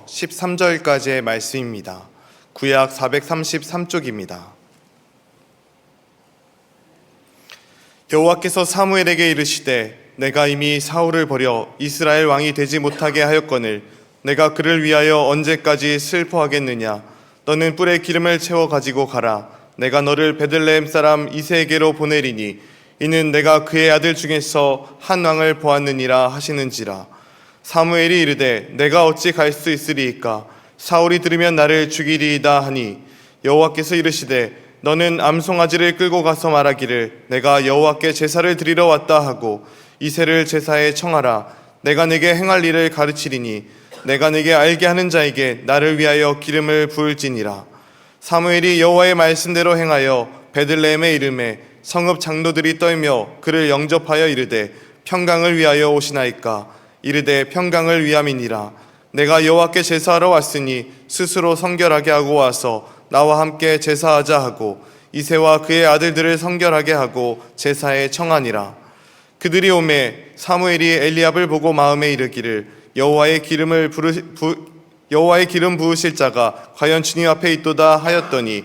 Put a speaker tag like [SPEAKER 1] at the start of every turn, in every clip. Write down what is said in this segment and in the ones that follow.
[SPEAKER 1] 1절부터 13절까지의 말씀입니다. 구약 433쪽입니다. 여호와께서 사무엘에게 이르시되 내가 이미 사울을 버려 이스라엘 왕이 되지 못하게 하였거늘 내가 그를 위하여 언제까지 슬퍼하겠느냐. 너는 뿔에 기름을 채워 가지고 가라. 내가 너를 베들레헴 사람 이새에게로 보내리니 이는 내가 그의 아들 중에서 한 왕을 보았느니라 하시는지라. 사무엘이 이르되 내가 어찌 갈 수 있으리이까. 사울이 들으면 나를 죽이리이다 하니 여호와께서 이르시되 너는 암송아지를 끌고 가서 말하기를 내가 여호와께 제사를 드리러 왔다 하고 이새를 제사에 청하라. 내가 네게 행할 일을 가르치리니 내가 네게 알게 하는 자에게 나를 위하여 기름을 부을지니라. 사무엘이 여호와의 말씀대로 행하여 베들레헴에 이르매 성읍 장로들이 떨며 그를 영접하여 이르되 평강을 위하여 오시나이까. 이르되 평강을 위함이니라. 내가 여호와께 제사하러 왔으니 스스로 성결하게 하고 와서 나와 함께 제사하자 하고 이새와 그의 아들들을 성결하게 하고 제사에 청하니라. 그들이 오매 사무엘이 엘리압을 보고 마음에 이르기를 여호와의 기름 부으실 자가 과연 주님 앞에 있도다 하였더니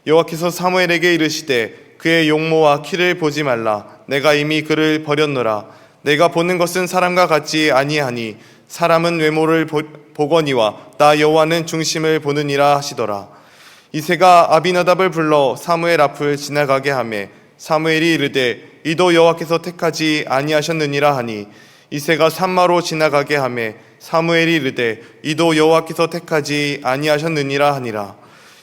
[SPEAKER 1] 여호와께서 사무엘에게 이르시되 그의 용모와 키를 보지 말라. 내가 이미 그를 버렸노라. 내가 보는 것은 사람과 같지 아니하니 사람은 외모를 보거니와 나 여호와는 중심을 보느니라 하시더라. 이새가 아비나답을 불러 사무엘 앞을 지나가게 하매 사무엘이 이르되 이도 여호와께서 택하지 아니하셨느니라 하니 이새가 산마로 지나가게 하매 사무엘이 이르되 이도 여호와께서 택하지 아니하셨느니라 하니라.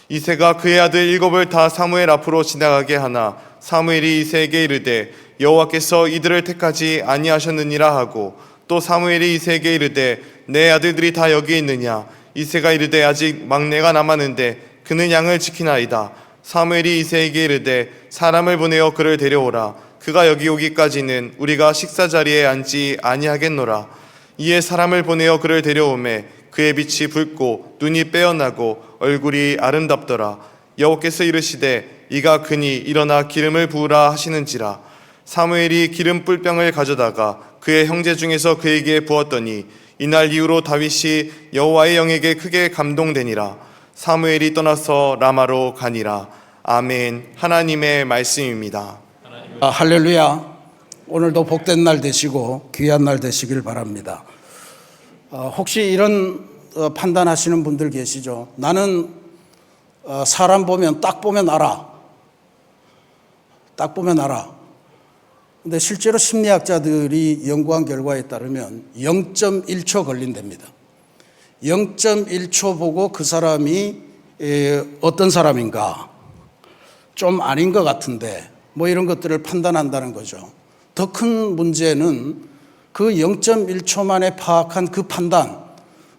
[SPEAKER 1] 이새가 그의 아들 7을 다 사무엘 앞으로 지나가게 하나 사무엘이 이새에게 이르되 여호와께서 이들을 택하지 아니하셨느니라 하고 또 사무엘이 이새에게 이르되 내 아들들이 다 여기 있느냐. 이새가 이르되 아직 막내가 남았는데 그는 양을 지키나이다. 사무엘이 이새에게 이르되 사람을 보내어 그를 데려오라. 그가 여기 오기까지는 우리가 식사 자리에 앉지 아니하겠노라. 이에 사람을 보내어 그를 데려오매 그의 빛이 붉고 눈이 빼어나고 얼굴이 아름답더라. 여호와께서 이르시되 이가 그니 일어나 기름을 부으라 하시는지라. 사무엘이 기름 뿔병을 가져다가 그의 형제 중에서 그에게 부었더니 이날 이후로 다윗이 여호와의 영에게 크게 감동되니라. 사무엘이 떠나서 라마로 가니라. 아멘. 하나님의 말씀입니다.
[SPEAKER 2] 할렐루야. 오늘도 복된 날 되시고 귀한 날 되시길 바랍니다. 혹시 이런 판단하시는 분들 계시죠? 나는 사람 보면 딱 보면 알아. 딱 보면 알아. 근데 실제로 심리학자들이 연구한 결과에 따르면 0.1초 걸린답니다. 0.1초 보고 그 사람이 어떤 사람인가, 좀 아닌 것 같은데 뭐 이런 것들을 판단한다는 거죠. 더 큰 문제는 그 0.1초 만에 파악한 그 판단,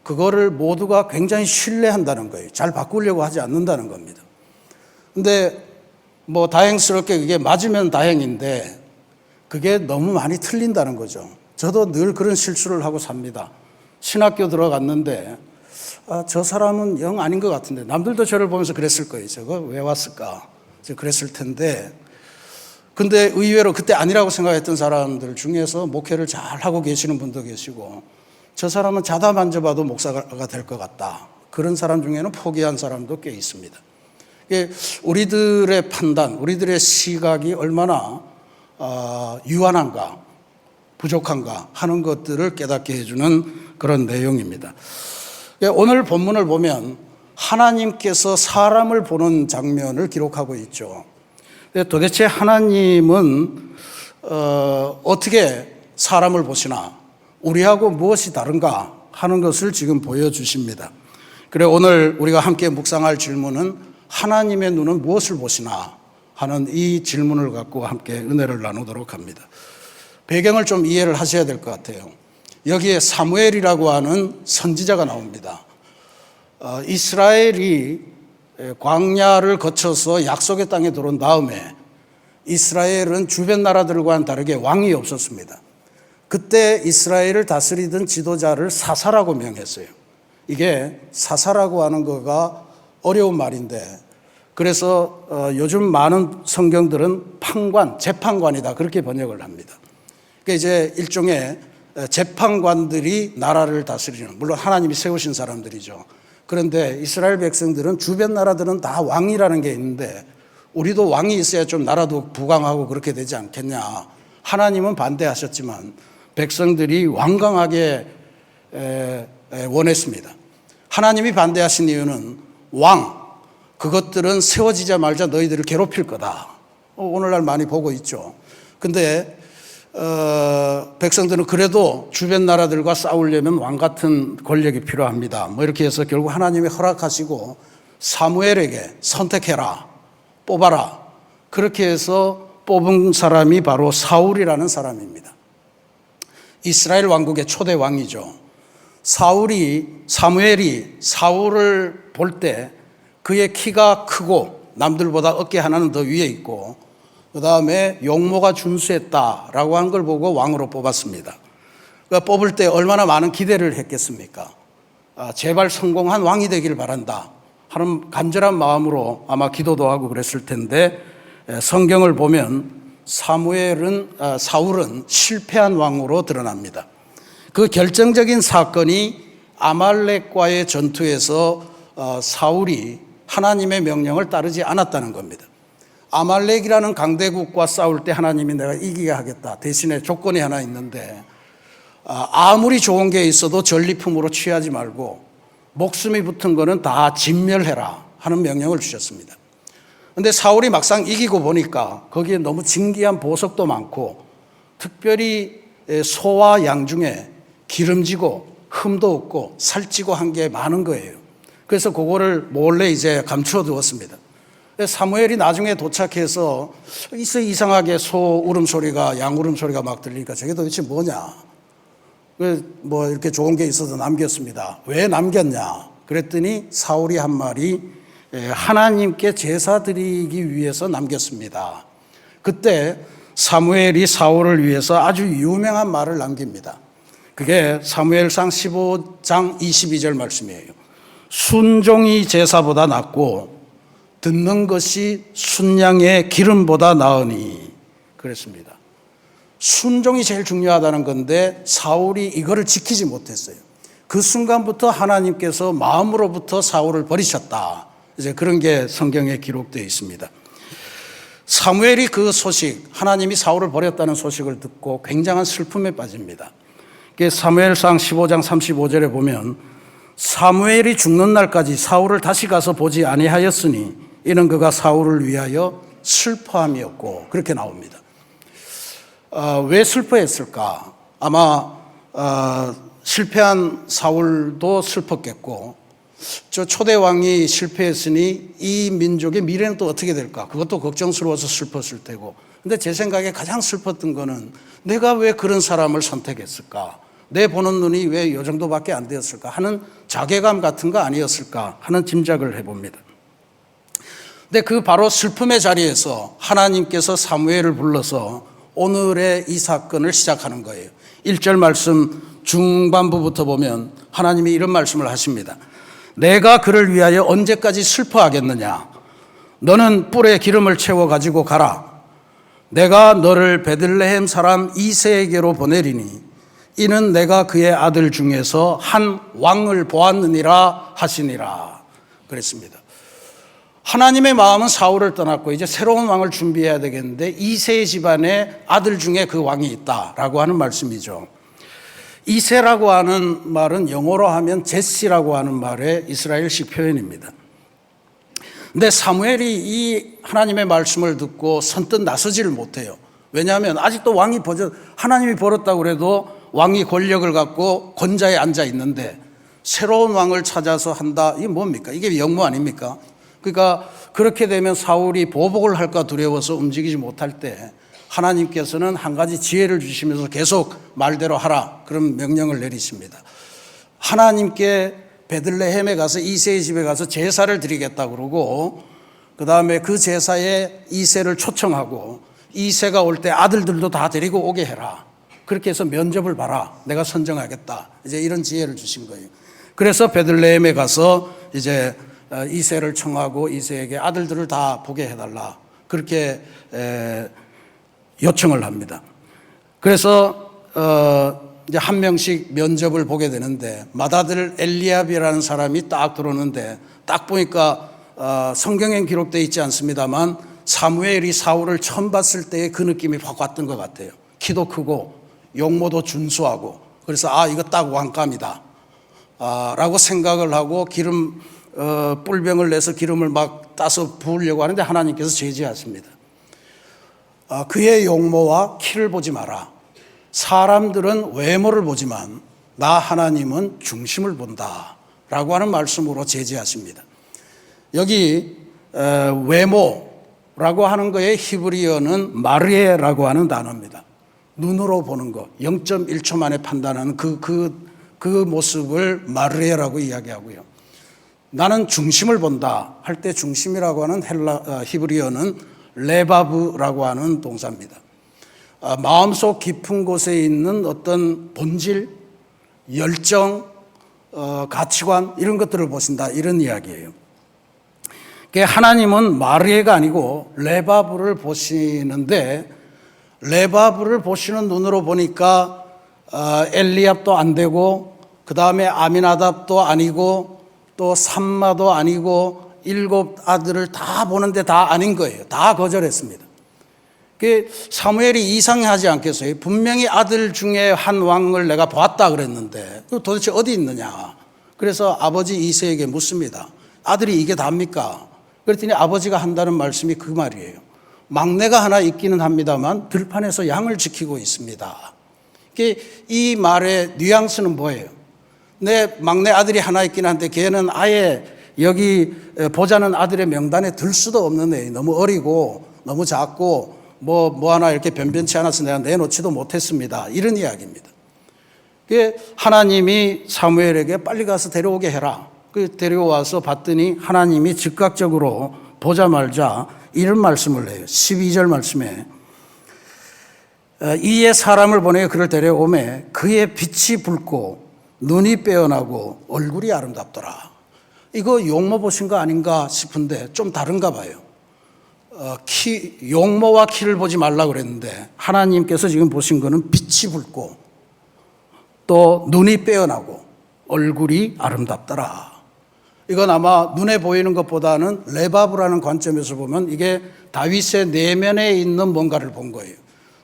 [SPEAKER 2] 그거를 모두가 굉장히 신뢰한다는 거예요. 잘 바꾸려고 하지 않는다는 겁니다. 근데 뭐 다행스럽게 그게 맞으면 다행인데 그게 너무 많이 틀린다는 거죠. 저도 늘 그런 실수를 하고 삽니다. 신학교 들어갔는데 저 사람은 영 아닌 것 같은데, 남들도 저를 보면서 그랬을 거예요. 저거 왜 왔을까? 그랬을 텐데, 근데 의외로 그때 아니라고 생각했던 사람들 중에서 목회를 잘 하고 계시는 분도 계시고, 저 사람은 자다 만져봐도 목사가 될 것 같다, 그런 사람 중에는 포기한 사람도 꽤 있습니다. 우리들의 판단, 우리들의 시각이 얼마나 유한한가, 부족한가 하는 것들을 깨닫게 해주는 그런 내용입니다. 오늘 본문을 보면 하나님께서 사람을 보는 장면을 기록하고 있죠. 도대체 하나님은 어떻게 사람을 보시나, 우리하고 무엇이 다른가 하는 것을 지금 보여주십니다. 그래 오늘 우리가 함께 묵상할 질문은 하나님의 눈은 무엇을 보시나 하는 이 질문을 갖고 함께 은혜를 나누도록 합니다. 배경을 좀 이해를 하셔야 될 것 같아요. 여기에 사무엘이라고 하는 선지자가 나옵니다. 이스라엘이 광야를 거쳐서 약속의 땅에 들어온 다음에 이스라엘은 주변 나라들과는 다르게 왕이 없었습니다. 그때 이스라엘을 다스리던 지도자를 사사라고 명했어요. 이게 사사라고 하는 거가 어려운 말인데, 그래서 요즘 많은 성경들은 판관, 재판관이다 그렇게 번역을 합니다. 그러니까 이제 일종의 재판관들이 나라를 다스리는, 물론 하나님이 세우신 사람들이죠. 그런데 이스라엘 백성들은 주변 나라들은 다 왕이라는 게 있는데 우리도 왕이 있어야 좀 나라도 부강하고 그렇게 되지 않겠냐. 하나님은 반대하셨지만 백성들이 완강하게 원했습니다. 하나님이 반대하신 이유는 그것들은 세워지자마자 너희들을 괴롭힐 거다. 오늘날 많이 보고 있죠. 근데 백성들은 그래도 주변 나라들과 싸우려면 왕 같은 권력이 필요합니다. 뭐 이렇게 해서 결국 하나님이 허락하시고 사무엘에게 선택해라, 뽑아라. 그렇게 해서 뽑은 사람이 바로 사울이라는 사람입니다. 이스라엘 왕국의 초대 왕이죠. 사무엘이 사울을 볼 때 그의 키가 크고 남들보다 어깨 하나는 더 위에 있고 그 다음에 용모가 준수했다라고 한 걸 보고 왕으로 뽑았습니다. 그러니까 뽑을 때 얼마나 많은 기대를 했겠습니까? 제발 성공한 왕이 되길 바란다 하는 간절한 마음으로 아마 기도도 하고 그랬을 텐데 성경을 보면 사울은 실패한 왕으로 드러납니다. 그 결정적인 사건이 아말렉과의 전투에서 사울이 하나님의 명령을 따르지 않았다는 겁니다. 아말렉이라는 강대국과 싸울 때 하나님이 내가 이기게 하겠다. 대신에 조건이 하나 있는데 아무리 좋은 게 있어도 전리품으로 취하지 말고 목숨이 붙은 거는 다 진멸해라 하는 명령을 주셨습니다. 그런데 사울이 막상 이기고 보니까 거기에 너무 진귀한 보석도 많고 특별히 소와 양 중에 기름지고 흠도 없고 살찌고 한 게 많은 거예요. 그래서 그거를 몰래 이제 감추어 두었습니다. 사무엘이 나중에 도착해서 이상하게 소 울음소리가 양 울음소리가 막 들리니까 저게 도대체 뭐냐. 뭐 이렇게 좋은 게 있어서 남겼습니다. 왜 남겼냐. 그랬더니 사울이 한 말이 하나님께 제사 드리기 위해서 남겼습니다. 그때 사무엘이 사울을 위해서 아주 유명한 말을 남깁니다. 그게 사무엘상 15장 22절 말씀이에요. 순종이 제사보다 낫고 듣는 것이 순양의 기름보다 나으니 그랬습니다. 순종이 제일 중요하다는 건데 사울이 이거를 지키지 못했어요. 그 순간부터 하나님께서 마음으로부터 사울을 버리셨다. 이제 그런 게 성경에 기록되어 있습니다. 사무엘이 그 소식, 하나님이 사울을 버렸다는 소식을 듣고 굉장한 슬픔에 빠집니다. 사무엘상 15장 35절에 보면 사무엘이 죽는 날까지 사울을 다시 가서 보지 아니하였으니 이는 그가 사울을 위하여 슬퍼함이었고 그렇게 나옵니다. 왜 슬퍼했을까? 아마 실패한 사울도 슬펐겠고 저 초대 왕이 실패했으니 이 민족의 미래는 또 어떻게 될까? 그것도 걱정스러워서 슬펐을 테고. 근데 제 생각에 가장 슬펐던 거는 내가 왜 그런 사람을 선택했을까? 내 보는 눈이 왜 이 정도밖에 안 되었을까? 하는 자괴감 같은 거 아니었을까? 하는 짐작을 해봅니다. 근데 그 바로 슬픔의 자리에서 하나님께서 사무엘을 불러서 오늘의 이 사건을 시작하는 거예요. 1절 말씀 중반부부터 보면 하나님이 이런 말씀을 하십니다. 내가 그를 위하여 언제까지 슬퍼하겠느냐? 너는 뿔에 기름을 채워 가지고 가라. 내가 너를 베들레헴 사람 이새에게로 보내리니 이는 내가 그의 아들 중에서 한 왕을 보았느니라 하시니라. 그랬습니다. 하나님의 마음은 사울을 떠났고 이제 새로운 왕을 준비해야 되겠는데 이새 집안에 아들 중에 그 왕이 있다라고 하는 말씀이죠. 이새라고 하는 말은 영어로 하면 제시라고 하는 말의 이스라엘식 표현입니다. 근데 사무엘이 이 하나님의 말씀을 듣고 선뜻 나서지를 못해요. 왜냐하면 아직도 하나님이 버렸다고 그래도 왕이 권력을 갖고 권자에 앉아 있는데 새로운 왕을 찾아서 한다. 이게 뭡니까? 이게 영무 아닙니까? 그러니까 그렇게 되면 사울이 보복을 할까 두려워서 움직이지 못할 때 하나님께서는 한 가지 지혜를 주시면서 계속 말대로 하라. 그런 명령을 내리십니다. 하나님께 베들레헴에 가서 이새의 집에 가서 제사를 드리겠다고 그러고 그 다음에 그 제사에 이새를 초청하고 이새가 올 때 아들들도 다 데리고 오게 해라. 그렇게 해서 면접을 봐라. 내가 선정하겠다. 이제 이런 지혜를 주신 거예요. 그래서 베들레헴에 가서 이제 이새를 청하고 이새에게 아들들을 다 보게 해달라. 그렇게 요청을 합니다. 그래서 이제 한 명씩 면접을 보게 되는데 맏아들 엘리압이라는 사람이 딱 들어오는데 딱 보니까 성경엔 기록되어 있지 않습니다만 사무엘이 사울을 처음 봤을 때의 그 느낌이 확 왔던 것 같아요. 키도 크고 용모도 준수하고 그래서 이거 딱 왕감이다 라고 생각을 하고 기름 뿔병을 내서 기름을 막 따서 부으려고 하는데 하나님께서 제지하십니다. 그의 용모와 키를 보지 마라. 사람들은 외모를 보지만 나 하나님은 중심을 본다 라고 하는 말씀으로 제지하십니다. 여기 외모라고 하는 거에 히브리어는 마르에라고 하는 단어입니다. 눈으로 보는 거 0.1초 만에 판단하는 그 모습을 마르에라고 이야기하고요. 나는 중심을 본다 할 때 중심이라고 하는 히브리어는 레바브라고 하는 동사입니다. 마음속 깊은 곳에 있는 어떤 본질, 열정, 가치관 이런 것들을 보신다 이런 이야기예요. 하나님은 마르에가 아니고 레바브를 보시는데 레바브를 보시는 눈으로 보니까 엘리압도 안 되고 그 다음에 아미나답도 아니고 또 삼마도 아니고 7 아들을 다 보는데 다 아닌 거예요. 다 거절했습니다. 사무엘이 이상하지 않겠어요? 분명히 아들 중에 한 왕을 내가 보았다 그랬는데 도대체 어디 있느냐? 그래서 아버지 이새에게 묻습니다. 아들이 이게 답니까? 그랬더니 아버지가 한다는 말씀이 그 말이에요. 막내가 하나 있기는 합니다만 들판에서 양을 지키고 있습니다. 이 말의 뉘앙스는 뭐예요? 내 막내 아들이 하나 있긴 한데 걔는 아예 여기 보자는 아들의 명단에 들 수도 없는 애, 너무 어리고 너무 작고 뭐 하나 이렇게 변변치 않아서 내가 내놓지도 못했습니다. 이런 이야기입니다. 하나님이 사무엘에게 빨리 가서 데려오게 해라. 데려와서 봤더니 하나님이 즉각적으로 보자마자 이런 말씀을 해요. 12절 말씀에 이에 사람을 보내 그를 데려오매 그의 빛이 붉고 눈이 빼어나고 얼굴이 아름답더라. 이거 용모 보신 거 아닌가 싶은데 좀 다른가 봐요. 용모와 키를 보지 말라고 그랬는데 하나님께서 지금 보신 거는 빛이 붉고 또 눈이 빼어나고 얼굴이 아름답더라. 이건 아마 눈에 보이는 것보다는 레바브라는 관점에서 보면 이게 다윗의 내면에 있는 뭔가를 본 거예요.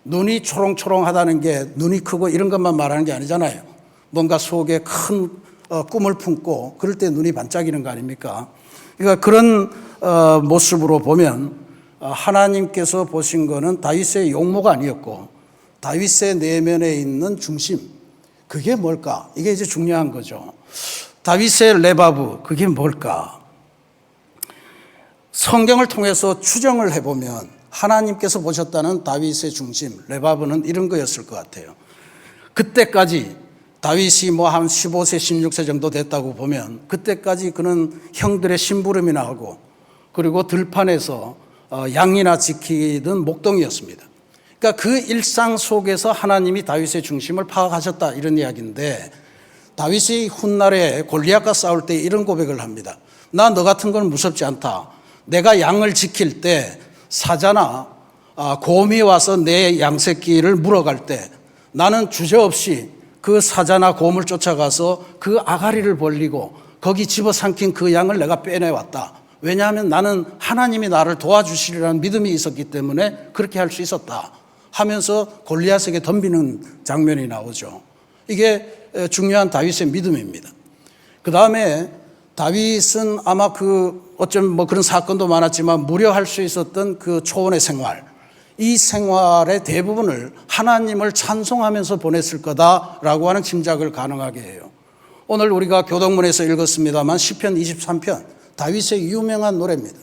[SPEAKER 2] 눈이 초롱초롱하다는 게 눈이 크고 이런 것만 말하는 게 아니잖아요. 뭔가 속에 큰 꿈을 품고 그럴 때 눈이 반짝이는 거 아닙니까? 그러니까 그런 모습으로 보면 하나님께서 보신 거는 다윗의 용모가 아니었고 다윗의 내면에 있는 중심, 그게 뭘까? 이게 이제 중요한 거죠. 다윗의 레바브, 그게 뭘까? 성경을 통해서 추정을 해보면 하나님께서 보셨다는 다윗의 중심, 레바브는 이런 거였을 것 같아요. 그때까지 다윗이 한 15세, 16세 정도 됐다고 보면 그때까지 그는 형들의 심부름이나 하고 그리고 들판에서 양이나 지키던 목동이었습니다. 그러니까 그 일상 속에서 하나님이 다윗의 중심을 파악하셨다 이런 이야기인데 다윗이 훗날에 골리앗과 싸울 때 이런 고백을 합니다. 나 너 같은 건 무섭지 않다. 내가 양을 지킬 때 사자나 곰이 와서 내 양새끼를 물어갈 때 나는 주저없이 그 사자나 곰을 쫓아가서 그 아가리를 벌리고 거기 집어삼킨 그 양을 내가 빼내왔다. 왜냐하면 나는 하나님이 나를 도와주시리라는 믿음이 있었기 때문에 그렇게 할 수 있었다 하면서 골리앗에게 덤비는 장면이 나오죠. 이게 중요한 다윗의 믿음입니다. 그 다음에 다윗은 아마 어쩌면 그런 사건도 많았지만 무료할 수 있었던 그 초원의 생활, 이 생활의 대부분을 하나님을 찬송하면서 보냈을 거다라고 하는 짐작을 가능하게 해요. 오늘 우리가 교동문에서 읽었습니다만 시편 23편 다윗의 유명한 노래입니다.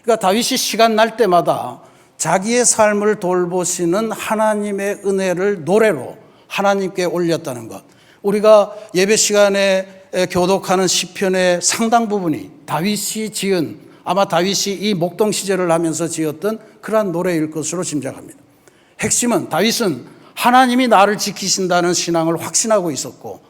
[SPEAKER 2] 그러니까 다윗이 시간 날 때마다 자기의 삶을 돌보시는 하나님의 은혜를 노래로 하나님께 올렸다는 것. 우리가 예배 시간에 교독하는 시편의 상당 부분이 다윗이 지은, 아마 다윗이 이 목동 시절을 하면서 지었던 그러한 노래일 것으로 짐작합니다. 핵심은 다윗은 하나님이 나를 지키신다는 신앙을 확신하고 있었고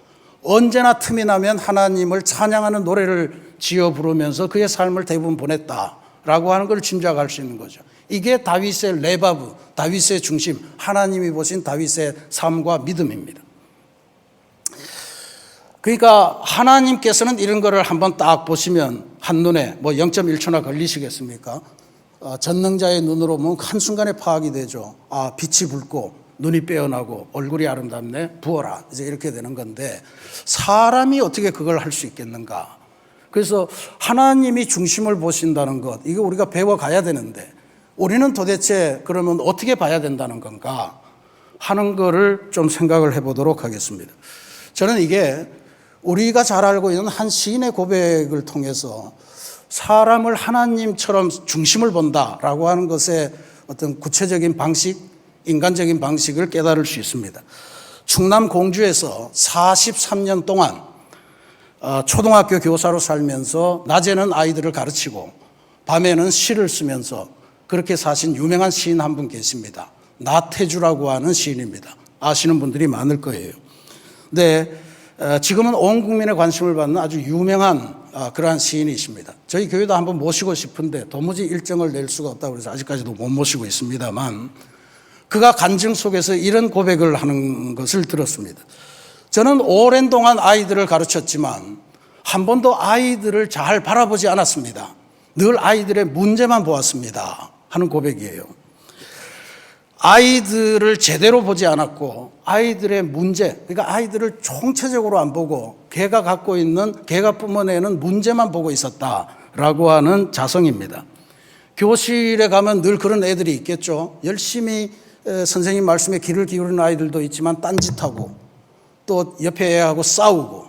[SPEAKER 2] 언제나 틈이 나면 하나님을 찬양하는 노래를 지어 부르면서 그의 삶을 대부분 보냈다라고 하는 걸 짐작할 수 있는 거죠. 이게 다윗의 레바브, 다윗의 중심, 하나님이 보신 다윗의 삶과 믿음입니다. 그러니까 하나님께서는 이런 거를 한번 딱 보시면 한눈에 뭐 0.1초나 걸리시겠습니까? 전능자의 눈으로 보면 한순간에 파악이 되죠. 아, 빛이 붉고 눈이 빼어나고 얼굴이 아름답네, 부어라, 이제 이렇게 되는 건데 사람이 어떻게 그걸 할 수 있겠는가? 그래서 하나님이 중심을 보신다는 것, 이거 우리가 배워가야 되는데 우리는 도대체 그러면 어떻게 봐야 된다는 건가 하는 거를 좀 생각을 해보도록 하겠습니다. 저는 이게 우리가 잘 알고 있는 한 시인의 고백을 통해서 사람을 하나님처럼 중심을 본다라고 하는 것의 어떤 구체적인 방식, 인간적인 방식을 깨달을 수 있습니다. 충남 공주에서 43년 동안 초등학교 교사로 살면서 낮에는 아이들을 가르치고 밤에는 시를 쓰면서 그렇게 사신 유명한 시인 한 분 계십니다. 나태주라고 하는 시인입니다. 아시는 분들이 많을 거예요. 근데 지금은 온 국민의 관심을 받는 아주 유명한 그러한 시인이십니다. 저희 교회도 한번 모시고 싶은데 도무지 일정을 낼 수가 없다고 해서 아직까지도 못 모시고 있습니다만 그가 간증 속에서 이런 고백을 하는 것을 들었습니다. 저는 오랜 동안 아이들을 가르쳤지만 한 번도 아이들을 잘 바라보지 않았습니다. 늘 아이들의 문제만 보았습니다 하는 고백이에요. 아이들을 제대로 보지 않았고 아이들의 문제, 그러니까 아이들을 총체적으로 안 보고 걔가 갖고 있는, 걔가 뿜어내는 문제만 보고 있었다라고 하는 자성입니다. 교실에 가면 늘 그런 애들이 있겠죠. 열심히 선생님 말씀에 귀를 기울이는 아이들도 있지만 딴짓하고 또 옆에 애하고 싸우고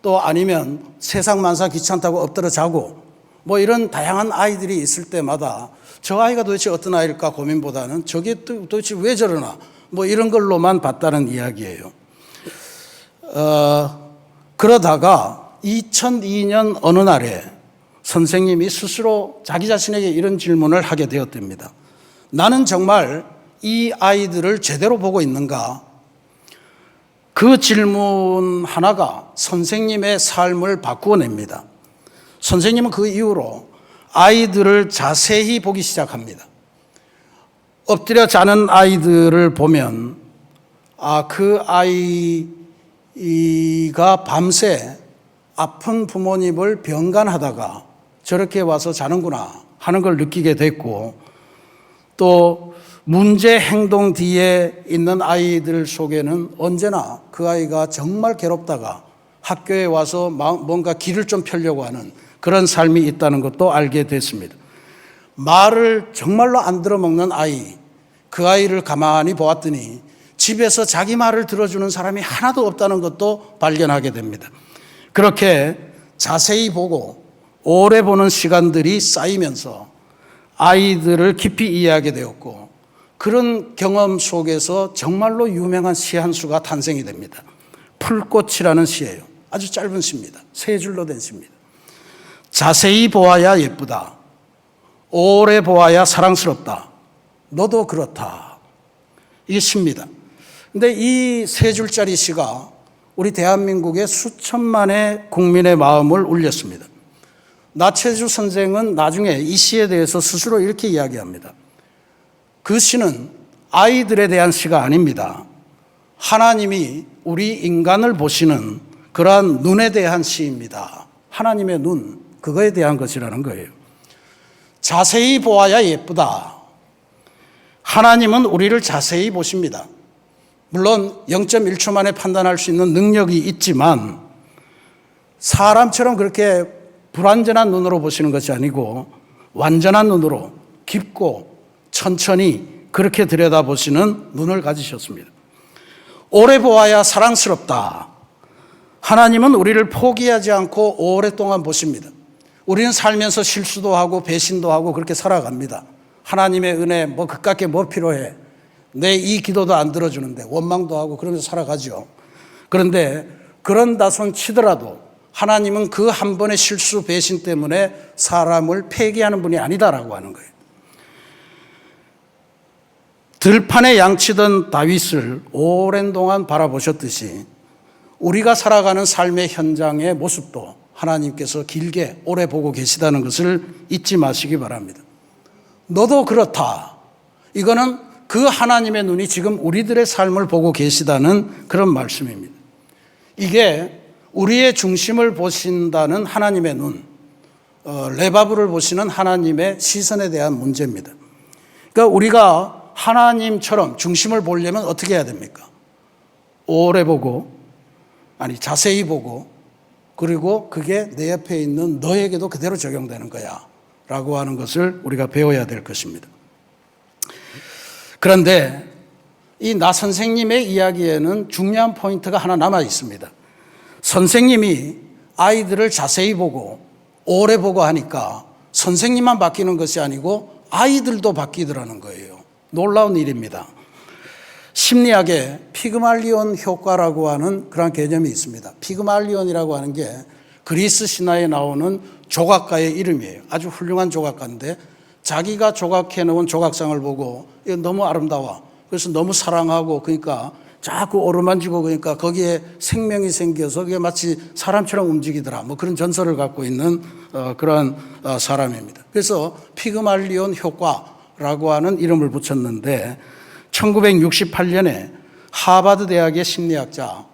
[SPEAKER 2] 또 아니면 세상 만사 귀찮다고 엎드려 자고 뭐 이런 다양한 아이들이 있을 때마다 저 아이가 도대체 어떤 아이일까 고민보다는 저게 도대체 왜 저러나 뭐 이런 걸로만 봤다는 이야기예요. 그러다가 2002년 어느 날에 선생님이 스스로 자기 자신에게 이런 질문을 하게 되었답니다. 나는 정말 이 아이들을 제대로 보고 있는가? 그 질문 하나가 선생님의 삶을 바꾸어 냅니다. 선생님은 그 이후로 아이들을 자세히 보기 시작합니다. 엎드려 자는 아이들을 보면 그 아이가 밤새 아픈 부모님을 병간하다가 저렇게 와서 자는구나 하는 걸 느끼게 됐고 또 문제 행동 뒤에 있는 아이들 속에는 언제나 그 아이가 정말 괴롭다가 학교에 와서 뭔가 길을 좀 펴려고 하는 그런 삶이 있다는 것도 알게 됐습니다. 말을 정말로 안 들어먹는 아이, 그 아이를 가만히 보았더니 집에서 자기 말을 들어주는 사람이 하나도 없다는 것도 발견하게 됩니다. 그렇게 자세히 보고 오래 보는 시간들이 쌓이면서 아이들을 깊이 이해하게 되었고 그런 경험 속에서 정말로 유명한 시 한 수가 탄생이 됩니다. 풀꽃이라는 시예요. 아주 짧은 시입니다. 세 줄로 된 시입니다. 자세히 보아야 예쁘다. 오래 보아야 사랑스럽다. 너도 그렇다. 이게 시입니다. 근데 이 세 줄짜리 시가 우리 대한민국의 수천만의 국민의 마음을 울렸습니다. 나태주 선생은 나중에 이 시에 대해서 스스로 이렇게 이야기합니다. 그 시는 아이들에 대한 시가 아닙니다. 하나님이 우리 인간을 보시는 그러한 눈에 대한 시입니다. 하나님의 눈, 그거에 대한 것이라는 거예요. 자세히 보아야 예쁘다. 하나님은 우리를 자세히 보십니다. 물론 0.1초 만에 판단할 수 있는 능력이 있지만 사람처럼 그렇게 불완전한 눈으로 보시는 것이 아니고 완전한 눈으로 깊고 천천히 그렇게 들여다보시는 눈을 가지셨습니다. 오래 보아야 사랑스럽다. 하나님은 우리를 포기하지 않고 오랫동안 보십니다. 우리는 살면서 실수도 하고 배신도 하고 그렇게 살아갑니다. 하나님의 은혜 뭐 그깟게 뭐 필요해. 내 이 기도도 안 들어주는데 원망도 하고 그러면서 살아가죠. 그런데 그런다 손 치더라도 하나님은 그 한 번의 실수 배신 때문에 사람을 폐기하는 분이 아니다라고 하는 거예요. 들판에 양치던 다윗을 오랜 동안 바라보셨듯이 우리가 살아가는 삶의 현장의 모습도 하나님께서 길게 오래 보고 계시다는 것을 잊지 마시기 바랍니다. 너도 그렇다. 이거는 그 하나님의 눈이 지금 우리들의 삶을 보고 계시다는 그런 말씀입니다. 이게 우리의 중심을 보신다는 하나님의 눈, 레바브를 보시는 하나님의 시선에 대한 문제입니다. 그러니까 우리가 하나님처럼 중심을 보려면 어떻게 해야 됩니까? 오래 보고, 자세히 보고, 그리고 그게 내 옆에 있는 너에게도 그대로 적용되는 거야 라고 하는 것을 우리가 배워야 될 것입니다. 그런데 이 나 선생님의 이야기에는 중요한 포인트가 하나 남아 있습니다. 선생님이 아이들을 자세히 보고 오래 보고 하니까 선생님만 바뀌는 것이 아니고 아이들도 바뀌더라는 거예요. 놀라운 일입니다. 심리학에 피그말리온 효과라고 하는 그런 개념이 있습니다. 피그말리온이라고 하는 게 그리스 신화에 나오는 조각가의 이름이에요. 아주 훌륭한 조각가인데 자기가 조각해 놓은 조각상을 보고 이거 너무 아름다워. 그래서 너무 사랑하고 그러니까 자꾸 오르만지고 그러니까 거기에 생명이 생겨서 그게 마치 사람처럼 움직이더라. 뭐 그런 전설을 갖고 있는 그런 사람입니다. 그래서 피그말리온 효과라고 하는 이름을 붙였는데 1968년에 하버드 대학의 심리학자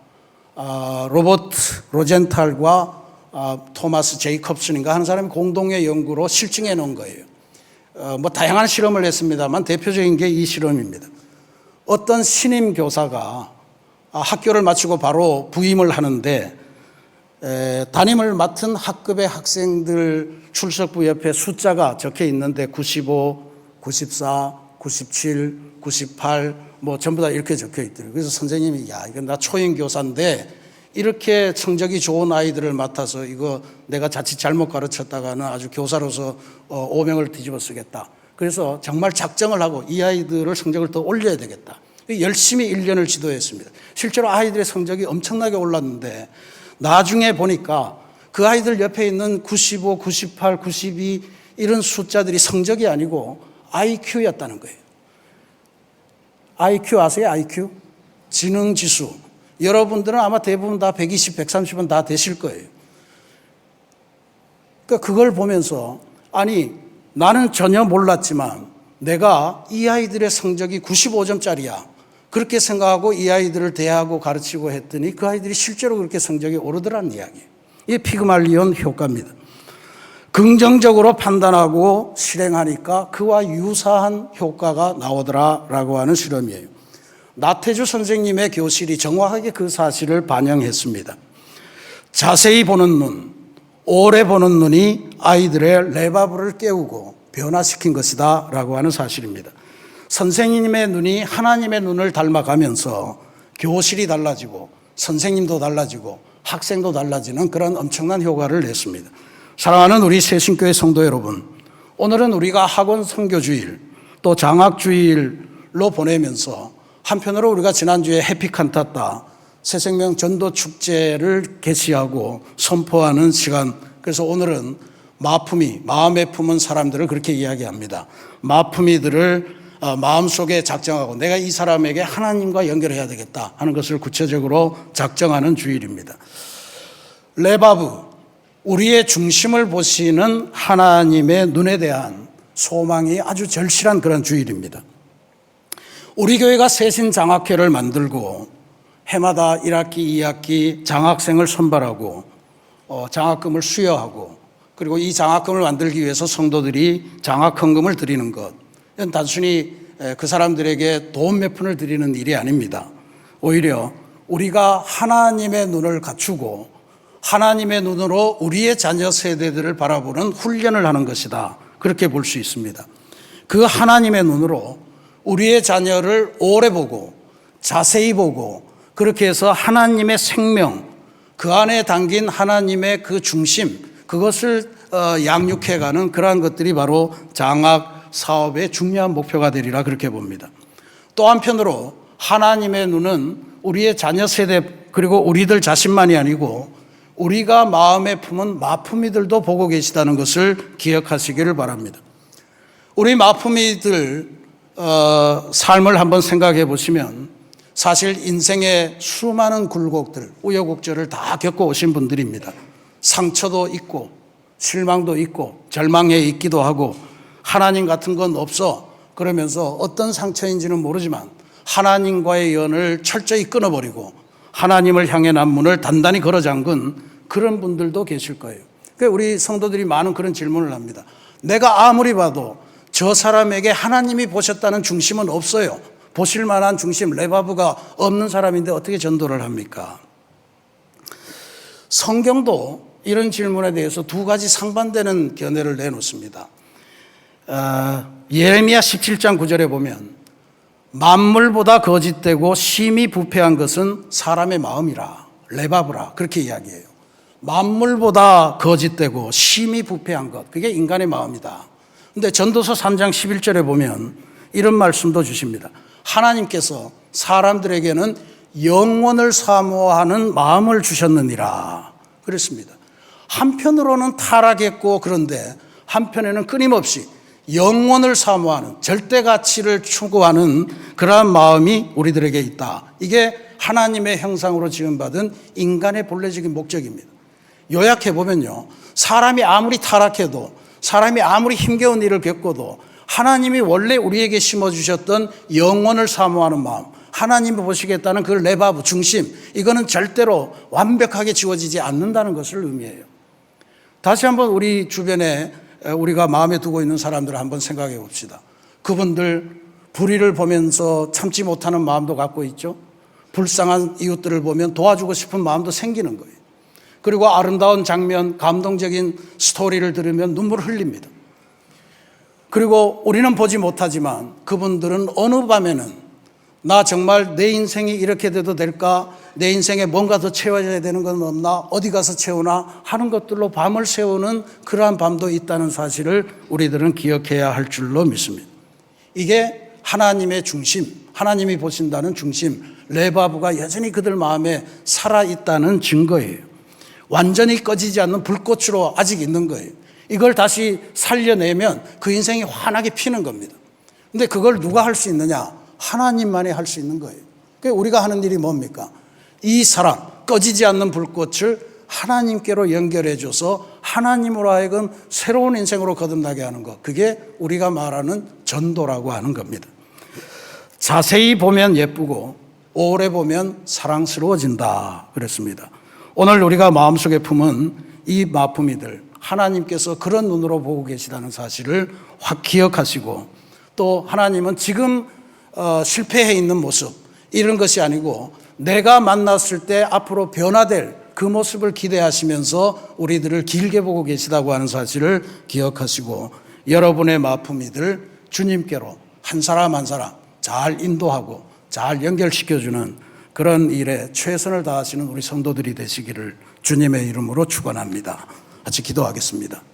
[SPEAKER 2] 로버트 로젠탈과 토마스 제이콥슨인가 하는 사람이 공동의 연구로 실증해 놓은 거예요. 뭐 다양한 실험을 했습니다만 대표적인 게 이 실험입니다. 어떤 신임 교사가 학교를 마치고 바로 부임을 하는데 담임을 맡은 학급의 학생들 출석부 옆에 숫자가 적혀 있는데 95, 94, 97, 98 뭐 전부 다 이렇게 적혀 있더라고요. 그래서 선생님이 야 이건 나 초임 교사인데 이렇게 성적이 좋은 아이들을 맡아서 이거 내가 자칫 잘못 가르쳤다가는 아주 교사로서 오명을 뒤집어 쓰겠다. 그래서 정말 작정을 하고 이 아이들을 성적을 더 올려야 되겠다. 열심히 1년을 지도했습니다. 실제로 아이들의 성적이 엄청나게 올랐는데 나중에 보니까 그 아이들 옆에 있는 95, 98, 92 이런 숫자들이 성적이 아니고 IQ였다는 거예요. IQ 아세요? IQ? 지능지수. 여러분들은 아마 대부분 다 120, 130은 다 되실 거예요. 그러니까 그걸 보면서 아니 나는 전혀 몰랐지만 내가 이 아이들의 성적이 95점짜리야. 그렇게 생각하고 이 아이들을 대하고 가르치고 했더니 그 아이들이 실제로 그렇게 성적이 오르더라는 이야기예요. 이게 피그말리온 효과입니다. 긍정적으로 판단하고 실행하니까 그와 유사한 효과가 나오더라라고 하는 실험이에요. 나태주 선생님의 교실이 정확하게 그 사실을 반영했습니다. 자세히 보는 눈, 오래 보는 눈이 아이들의 레바브를 깨우고 변화시킨 것이다 라고 하는 사실입니다. 선생님의 눈이 하나님의 눈을 닮아가면서 교실이 달라지고 선생님도 달라지고 학생도 달라지는 그런 엄청난 효과를 냈습니다. 사랑하는 우리 새신교회 성도 여러분, 오늘은 우리가 학원 선교주일 또 장학주일로 보내면서 한편으로 우리가 지난주에 해피칸타타 새생명 전도축제를 개시하고 선포하는 시간, 그래서 오늘은 마품이, 마음에 품은 사람들을 그렇게 이야기합니다. 마품이들을 마음속에 작정하고 내가 이 사람에게 하나님과 연결해야 되겠다 하는 것을 구체적으로 작정하는 주일입니다. 레바브, 우리의 중심을 보시는 하나님의 눈에 대한 소망이 아주 절실한 그런 주일입니다. 우리 교회가 세신 장학회를 만들고 해마다 1학기, 2학기 장학생을 선발하고 장학금을 수여하고 그리고 이 장학금을 만들기 위해서 성도들이 장학헌금을 드리는 것, 이건 단순히 그 사람들에게 돈 몇 푼을 드리는 일이 아닙니다. 오히려 우리가 하나님의 눈을 갖추고 하나님의 눈으로 우리의 자녀 세대들을 바라보는 훈련을 하는 것이다. 그렇게 볼 수 있습니다. 그 하나님의 눈으로 우리의 자녀를 오래 보고 자세히 보고 그렇게 해서 하나님의 생명, 그 안에 담긴 하나님의 그 중심, 그것을 양육해가는 그러한 것들이 바로 장학 사업의 중요한 목표가 되리라 그렇게 봅니다. 또 한편으로 하나님의 눈은 우리의 자녀 세대 그리고 우리들 자신만이 아니고 우리가 마음에 품은 마품이들도 보고 계시다는 것을 기억하시기를 바랍니다. 우리 마품이들 삶을 한번 생각해 보시면 사실 인생의 수많은 굴곡들, 우여곡절을 다 겪어 오신 분들입니다. 상처도 있고 실망도 있고 절망에 있기도 하고 하나님 같은 건 없어 그러면서 어떤 상처인지는 모르지만 하나님과의 연을 철저히 끊어버리고 하나님을 향해 난 문을 단단히 걸어 잠근 그런 분들도 계실 거예요. 그러니까 우리 성도들이 많은 그런 질문을 합니다. 내가 아무리 봐도 저 사람에게 하나님이 보셨다는 중심은 없어요. 보실 만한 중심, 레바브가 없는 사람인데 어떻게 전도를 합니까? 성경도 이런 질문에 대해서 두 가지 상반되는 견해를 내놓습니다. 예레미야 17장 9절에 보면 만물보다 거짓되고 심히 부패한 것은 사람의 마음이라, 레바브라, 그렇게 이야기해요. 만물보다 거짓되고 심히 부패한 것, 그게 인간의 마음이다. 근데 전도서 3장 11절에 보면 이런 말씀도 주십니다. 하나님께서 사람들에게는 영원을 사모하는 마음을 주셨느니라 그랬습니다. 한편으로는 타락했고, 그런데 한편에는 끊임없이 영원을 사모하는, 절대 가치를 추구하는 그러한 마음이 우리들에게 있다. 이게 하나님의 형상으로 지음받은 인간의 본래적인 목적입니다. 요약해 보면요, 사람이 아무리 타락해도, 사람이 아무리 힘겨운 일을 겪어도 하나님이 원래 우리에게 심어주셨던 영원을 사모하는 마음, 하나님이 보시겠다는 그 레바브, 중심, 이거는 절대로 완벽하게 지워지지 않는다는 것을 의미해요. 다시 한번 우리 주변에 우리가 마음에 두고 있는 사람들을 한번 생각해 봅시다. 그분들 불의를 보면서 참지 못하는 마음도 갖고 있죠. 불쌍한 이웃들을 보면 도와주고 싶은 마음도 생기는 거예요. 그리고 아름다운 장면, 감동적인 스토리를 들으면 눈물을 흘립니다. 그리고 우리는 보지 못하지만 그분들은 어느 밤에는 나 정말 내 인생이 이렇게 돼도 될까? 내 인생에 뭔가 더 채워져야 되는 건 없나? 어디 가서 채우나? 하는 것들로 밤을 새우는 그러한 밤도 있다는 사실을 우리들은 기억해야 할 줄로 믿습니다. 이게 하나님의 중심, 하나님이 보신다는 중심, 레바브가 여전히 그들 마음에 살아있다는 증거예요. 완전히 꺼지지 않는 불꽃으로 아직 있는 거예요. 이걸 다시 살려내면 그 인생이 환하게 피는 겁니다. 근데 그걸 누가 할 수 있느냐? 하나님만이 할 수 있는 거예요. 그러니까 우리가 하는 일이 뭡니까? 이 사랑, 꺼지지 않는 불꽃을 하나님께로 연결해줘서 하나님으로 하여금 새로운 인생으로 거듭나게 하는 것. 그게 우리가 말하는 전도라고 하는 겁니다. 자세히 보면 예쁘고 오래 보면 사랑스러워진다 그랬습니다. 오늘 우리가 마음속에 품은 이 마품이들, 하나님께서 그런 눈으로 보고 계시다는 사실을 확 기억하시고, 또 하나님은 지금 실패해 있는 모습, 이런 것이 아니고 내가 만났을 때 앞으로 변화될 그 모습을 기대하시면서 우리들을 길게 보고 계시다고 하는 사실을 기억하시고, 여러분의 마품이들 주님께로 한 사람 한 사람 잘 인도하고 잘 연결시켜주는 그런 일에 최선을 다하시는 우리 성도들이 되시기를 주님의 이름으로 축원합니다. 같이 기도하겠습니다.